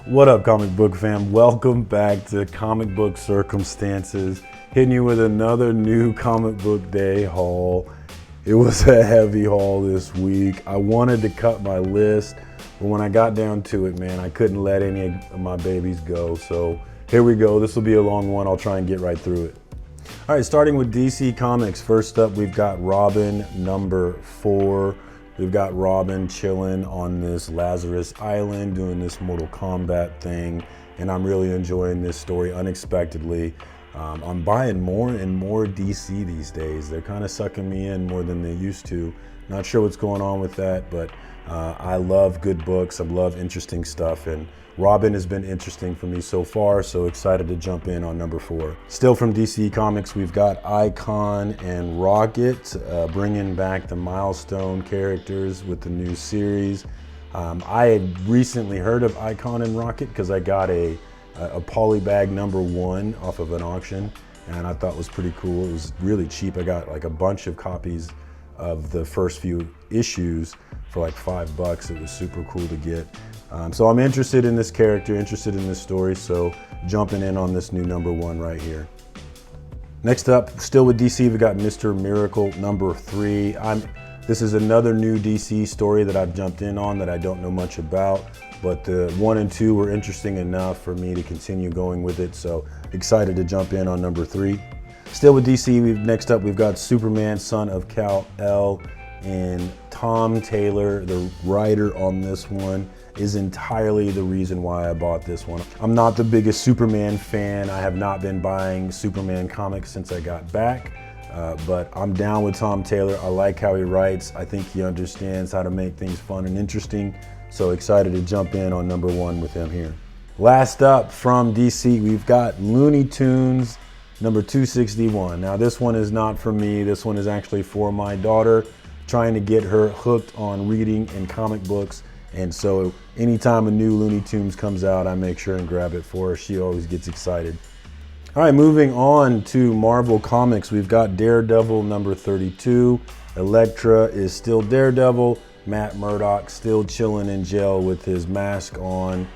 What up, comic book fam? Welcome back to Comic Book Circumstances, hitting you with another new comic book day haul. It was a heavy haul this week. I wanted to cut my list, but when I got down to it, man, I couldn't let any of my babies go. So here we go. This will be a long one. I'll try and get right through it. All right, starting with DC Comics. First up, we've got Robin number 4. We've got Robin chilling on this Lazarus Island doing this Mortal Kombat thing, and I'm really enjoying this story unexpectedly. I'm buying more and more DC these days. They're kind of sucking me in more than they used to. Not sure what's going on with that, but I love good books. I love interesting stuff, and Robin has been interesting for me so far, so excited to jump in on number 4. Still from DC Comics, we've got Icon and Rocket bringing back the Milestone characters with the new series. I had recently heard of Icon and Rocket because I got a polybag number 1 off of an auction, and I thought it was pretty cool. It was really cheap. I got like a bunch of copies of the first few issues for like $5. It was super cool to get. So I'm interested in this character, interested in this story, so jumping in on this new number 1 right here. Next up, still with DC, we got Mr. Miracle number 3. This is another new DC story that I've jumped in on that I don't know much about, but the 1 and 2 were interesting enough for me to continue going with it, so excited to jump in on number 3. Still with DC, next up we've got Superman, Son of Kal-El, and Tom Taylor, the writer on this one, is entirely the reason why I bought this one. I'm not the biggest Superman fan. I have not been buying Superman comics since I got back, but I'm down with Tom Taylor. I like how he writes. I think he understands how to make things fun and interesting, so excited to jump in on number 1 with him here. Last up from DC, we've got Looney Tunes number 261. Now this one is not for me. This one is actually for my daughter, trying to get her hooked on reading and comic books. And so anytime a new Looney Tunes comes out, I make sure and grab it for her. She always gets excited. All right, moving on to Marvel Comics. We've got Daredevil number 32. Elektra is still Daredevil. Matt Murdock still chilling in jail with his mask on.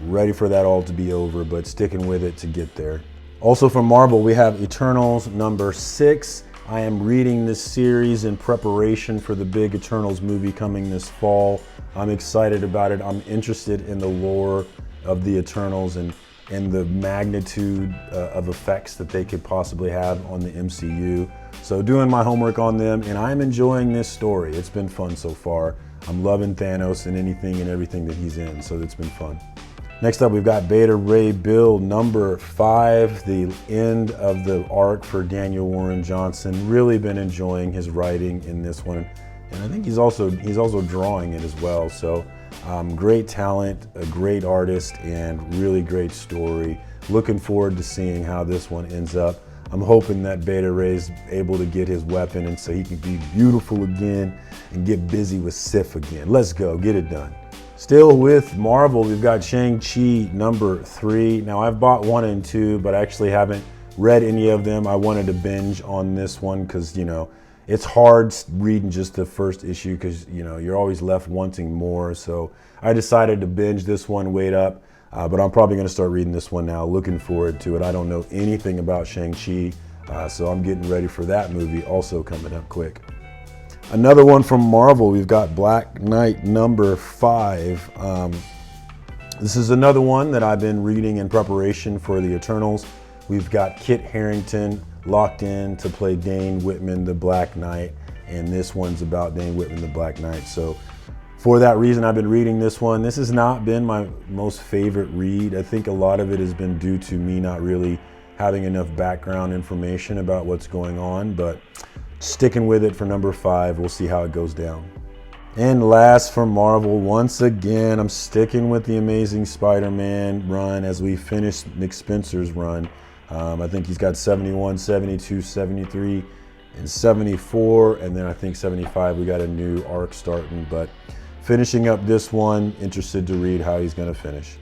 Ready for that all to be over, but sticking with it to get there. Also from Marvel, we have Eternals number 6. I am reading this series in preparation for the big Eternals movie coming this fall. I'm excited about it. I'm interested in the lore of the Eternals and the magnitude of effects that they could possibly have on the MCU. So doing my homework on them, and I'm enjoying this story. It's been fun so far. I'm loving Thanos and anything and everything that he's in, so it's been fun. Next up, we've got Beta Ray Bill number 5, the end of the arc for Daniel Warren Johnson. Really been enjoying his writing in this one, and I think he's also drawing it as well. So great talent, a great artist, and really great story. Looking forward to seeing how this one ends up. I'm hoping that Beta Ray's able to get his weapon, and so he can be beautiful again and get busy with Sif again. Let's go, get it done. Still with Marvel, we've got Shang-Chi number 3. Now I've bought 1 and 2, but I actually haven't read any of them. I wanted to binge on this one because, you know, it's hard reading just the first issue because, you know, you're always left wanting more. So I decided to binge this one, wait up, but I'm probably going to start reading this one now. Looking forward to it. I don't know anything about Shang-Chi, so I'm getting ready for that movie also coming up quick. Another one from Marvel, we've got Black Knight number 5. This is another one that I've been reading in preparation for the Eternals. We've got Kit Harington locked in to play Dane Whitman, the Black Knight, and this one's about Dane Whitman, the Black Knight. So for that reason, I've been reading this one. This has not been my most favorite read. I think a lot of it has been due to me not really having enough background information about what's going on, but sticking with it for number 5. We'll see how it goes down. And last from Marvel, once again, I'm sticking with the Amazing Spider-Man run as we finish Nick Spencer's run. I think he's got 71, 72, 73, and 74, and then I think 75, we got a new arc starting, but finishing up this one, interested to read how he's gonna finish.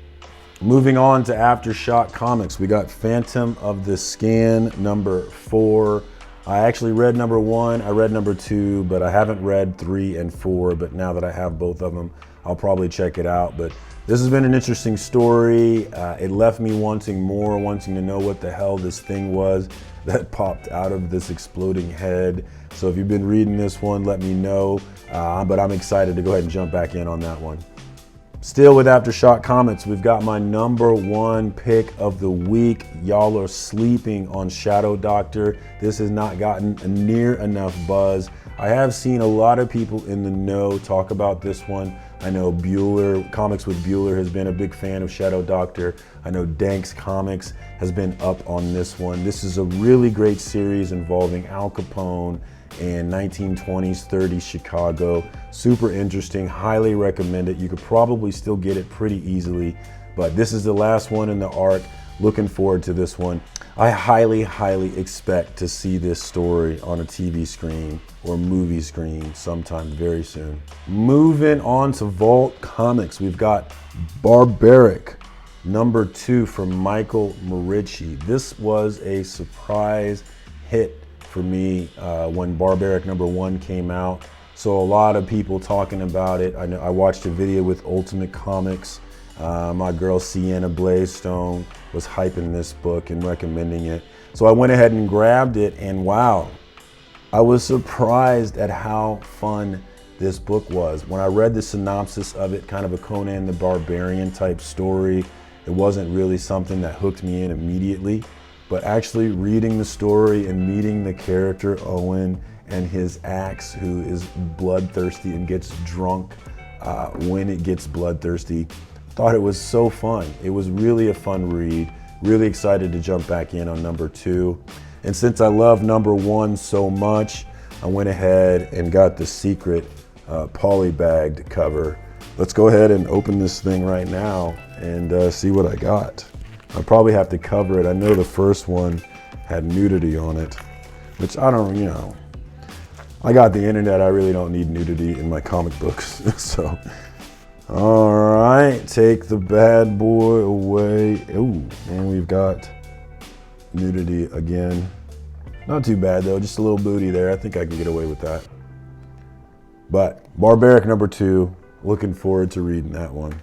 Moving on to Aftershock Comics, we got Phantom of the Scan number 4. I actually read number 1, I read number 2, but I haven't read 3 and 4, but now that I have both of them, I'll probably check it out. But This has been an interesting story. It left me wanting more, wanting to know what the hell this thing was that popped out of this exploding head. So if you've been reading this one, let me know. But I'm excited to go ahead and jump back in on that one. Still with Aftershock Comics, we've got my #1 pick of the week. Y'all are sleeping on Shadow Doctor. This has not gotten near enough buzz. I have seen a lot of people in the know talk about this one. I know Bueller, Comics with Bueller, has been a big fan of Shadow Doctor. I know Danks Comics has been up on this one. This is a really great series involving Al Capone and 1920s, 30s Chicago. Super interesting, highly recommend it. You could probably still get it pretty easily, but this is the last one in the arc. Looking forward to this one. I highly expect to see this story on a TV screen or movie screen sometime very soon. Moving on to Vault Comics, we've got Barbaric #2 from Michael Morici. This was a surprise hit for me when Barbaric #1 came out. So a lot of people talking about it. I watched a video with Ultimate Comics. My girl Sienna Blaistone was hyping this book and recommending it. So I went ahead and grabbed it, and wow, I was surprised at how fun this book was. When I read the synopsis of it, kind of a Conan the Barbarian type story, it wasn't really something that hooked me in immediately. But actually reading the story and meeting the character Owen and his axe, who is bloodthirsty and gets drunk when it gets bloodthirsty, thought it was so fun. It was really a fun read. Really excited to jump back in on #2. And since I love #1 so much, I went ahead and got the secret polybagged cover. Let's go ahead and open this thing right now and see what I got. I probably have to cover it. I know the first one had nudity on it, which I don't, I got the internet. I really don't need nudity in my comic books. So, all right, take the bad boy away. Ooh, and we've got nudity again. Not too bad though, just a little booty there. I think I can get away with that. But Barbaric #2, looking forward to reading that one.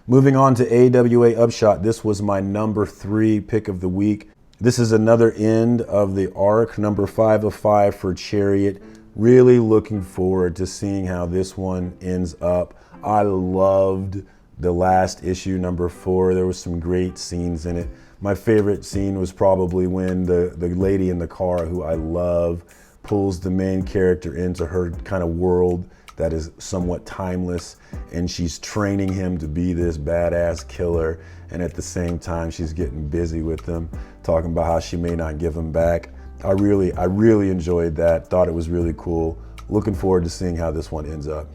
Moving on to AWAUpshot, this was my #3 pick of the week. This is another end of the arc, #5 of 5 for Chariot. Really looking forward to seeing how this one ends up. I loved the last issue, #4. There was some great scenes in it. My favorite scene was probably when the lady in the car, who I love, pulls the main character into her kind of world that is somewhat timeless, and she's training him to be this badass killer, and at the same time she's getting busy with him, talking about how she may not give him back. I really enjoyed that, thought it was really cool. Looking forward to seeing how this one ends up.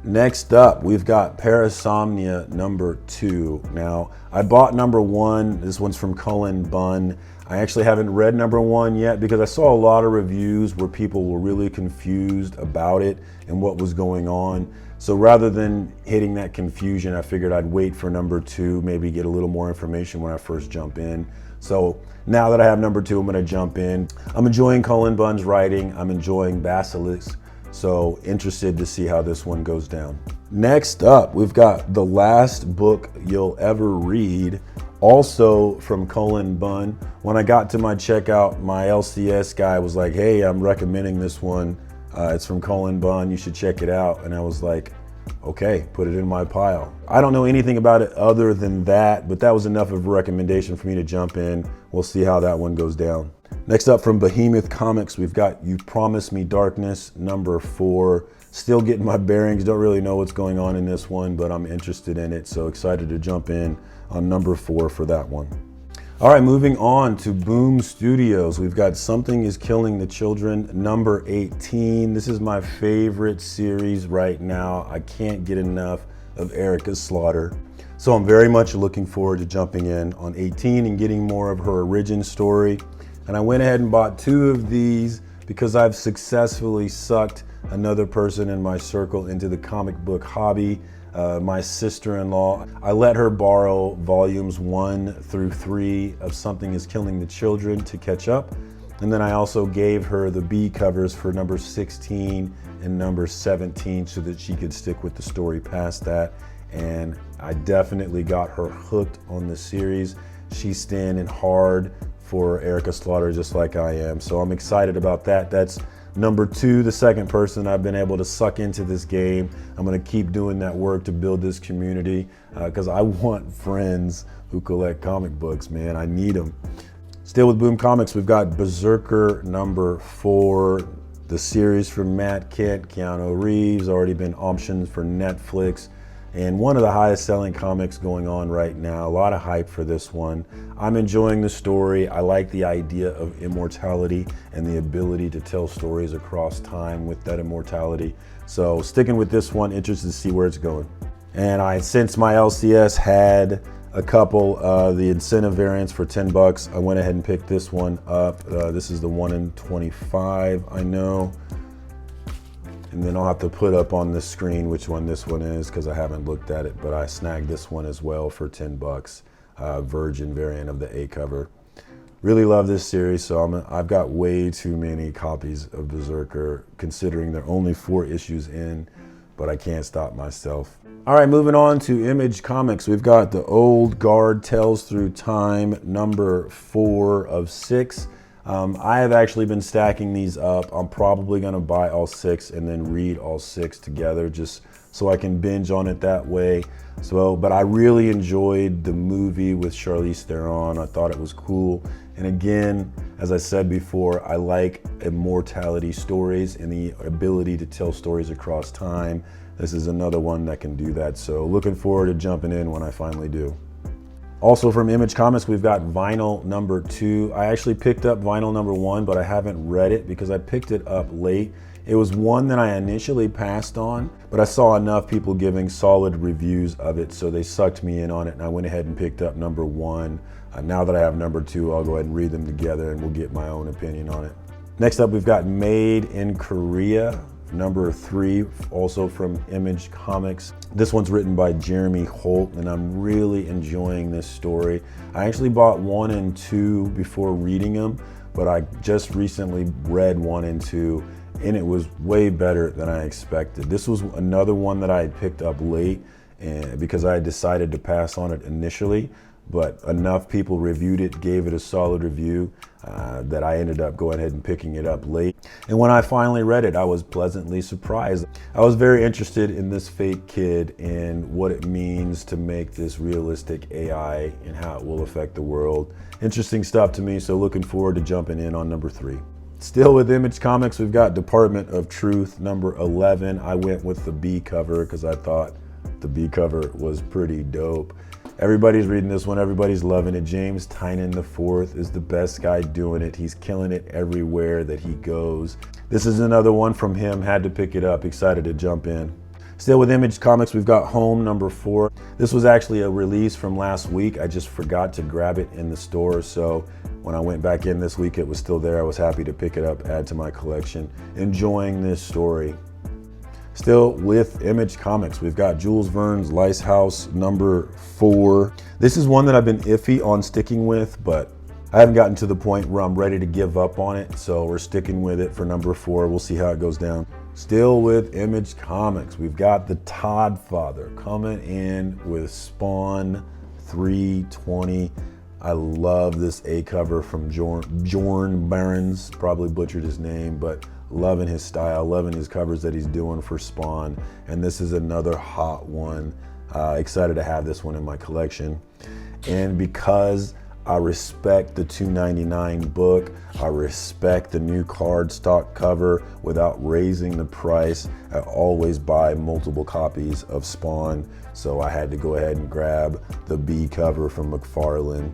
Next up, we've got Parasomnia #2. Now, I bought #1, this one's from Cullen Bunn. I actually haven't read #1 yet because I saw a lot of reviews where people were really confused about it and what was going on. So rather than hitting that confusion, I figured I'd wait for #2, maybe get a little more information when I first jump in. So now that I have #2, I'm gonna jump in. I'm enjoying Cullen Bunn's writing. I'm enjoying Basilisk. So interested to see how this one goes down. Next up, we've got The Last Book You'll Ever Read, also from Cullen Bunn. When I got to my checkout, my LCS guy was like, hey, I'm recommending this one. It's from Cullen Bunn, you should check it out. And I was like, okay, put it in my pile. I don't know anything about it other than that, but that was enough of a recommendation for me to jump in. We'll see how that one goes down. Next up from Behemoth Comics, we've got You Promised Me Darkness, #4. Still getting my bearings, don't really know what's going on in this one, but I'm interested in it, so excited to jump in on #4 for that one. All right, moving on to Boom Studios. We've got Something is Killing the Children, #18. This is my favorite series right now. I can't get enough of Erica Slaughter. So I'm very much looking forward to jumping in on 18 and getting more of her origin story. And I went ahead and bought 2 of these because I've successfully sucked another person in my circle into the comic book hobby. My sister-in-law, I let her borrow volumes 1 through 3 of Something is Killing the Children to catch up. And then I also gave her the B covers for #16 and #17 so that she could stick with the story past that. And I definitely got her hooked on the series. She's standing hard for Erica Slaughter just like I am. So I'm excited about that. That's number 2, the second person I've been able to suck into this game. I'm gonna keep doing that work to build this community because I want friends who collect comic books, man. I need them. Still with Boom Comics, we've got BRZRKR number 4, the series from Matt Kent, Keanu Reeves, already been optioned for Netflix, and one of the highest selling comics going on right now. A lot of hype for this one. I'm enjoying the story. I like the idea of immortality and the ability to tell stories across time with that immortality. So sticking with this one, interested to see where it's going. And since my LCS had a couple the incentive variants for $10, I went ahead and picked this one up. This is the 1 in 25, I know. And then I'll have to put up on the screen which one this one is because I haven't looked at it, but I snagged this one as well for $10, Virgin variant of the A cover. Really love this series, so I've got way too many copies of BRZRKR considering there are only 4 issues in, but I can't stop myself. All right, moving on to Image Comics. We've got the Old Guard Tales Through Time, number 4 of 6. I have actually been stacking these up. I'm probably gonna buy all 6 and then read all 6 together just so I can binge on it that way. But I really enjoyed the movie with Charlize Theron. I thought it was cool. And again, as I said before, I like immortality stories and the ability to tell stories across time. This is another one that can do that. So looking forward to jumping in when I finally do. Also from Image Comics, we've got Vinyl number 2. I actually picked up Vinyl number 1, but I haven't read it because I picked it up late. It was one that I initially passed on, but I saw enough people giving solid reviews of it, so they sucked me in on it, and I went ahead and picked up number 1. Now that I have number 2, I'll go ahead and read them together, and we'll get my own opinion on it. Next up, we've got Made in Korea, number 3, also from Image Comics. This one's written by Jeremy Holt, and I'm really enjoying this story. I actually bought 1 and 2 before reading them, but I just recently read 1 and 2, and it was way better than I expected. This was another one that I had picked up late because I had decided to pass on it initially, but enough people reviewed it, gave it a solid review, that I ended up going ahead and picking it up late. And when I finally read it, I was pleasantly surprised. I was very interested in this fake kid and what it means to make this realistic AI and how it will affect the world. Interesting stuff to me, so looking forward to jumping in on number 3. Still with Image Comics, we've got Department of Truth, number 11. I went with the B cover because I thought the B cover was pretty dope. Everybody's reading this one, everybody's loving it. James Tynion IV is the best guy doing it. He's killing it everywhere that he goes. This is another one from him, had to pick it up, excited to jump in. Still with Image Comics, we've got Home number 4. This was actually a release from last week. I just forgot to grab it in the store, so when I went back in this week, it was still there. I was happy to pick it up, add to my collection. Enjoying this story. Still with Image Comics, we've got Jules Verne's Lighthouse number 4. This is one that I've been iffy on sticking with, but I haven't gotten to the point where I'm ready to give up on it, so we're sticking with it for number 4. We'll see how it goes down. Still with Image Comics, we've got the Todd Father coming in with Spawn 320. I love this A cover from Jorn Barons, probably butchered his name, but loving his style, loving his covers that he's doing for Spawn. And this is another hot one. Excited to have this one in my collection. And because I respect the $2.99 book, I respect the new cardstock cover without raising the price, I always buy multiple copies of Spawn. So I had to go ahead and grab the B cover from McFarlane.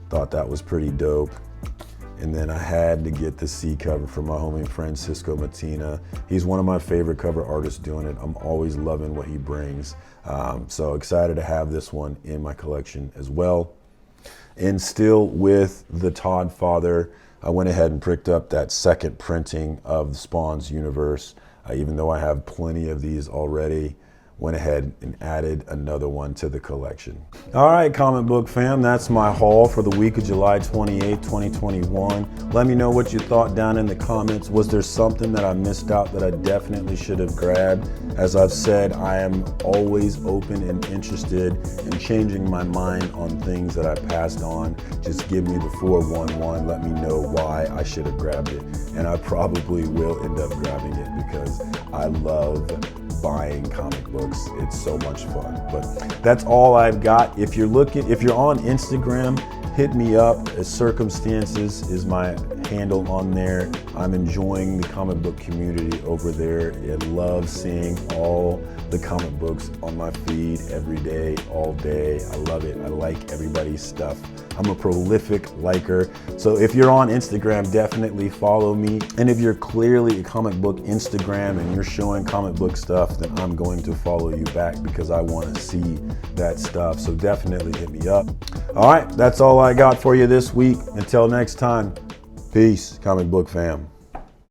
Thought that was pretty dope. And then I had to get the C cover from my homie Francisco Matina. He's one of my favorite cover artists doing it. I'm always loving what he brings. So excited to have this one in my collection as well. And still with the Todd Father, I went ahead and picked up that second printing of Spawn's universe, even though I have plenty of these already. went ahead and added another one to the collection. All right, comic book fam, that's my haul for the week of July 28, 2021. Let me know what you thought down in the comments. Was there something that I missed out that I definitely should have grabbed? As I've said, I am always open and interested in changing my mind on things that I passed on. Just give me the 411, let me know why I should have grabbed it. And I probably will end up grabbing it because I love buying comic books. It's so much fun. But that's all I've got. If you're on Instagram, hit me up. Circumstances is my handle on there. I'm enjoying the comic book community over there. I love seeing all the comic books on my feed every day, all day. I love it. I like everybody's stuff. I'm a prolific liker. So if you're on Instagram, definitely follow me. And if you're clearly a comic book Instagram and you're showing comic book stuff, then I'm going to follow you back because I want to see that stuff. So definitely hit me up. All right, that's all I got for you this week. Until next time, peace, comic book fam.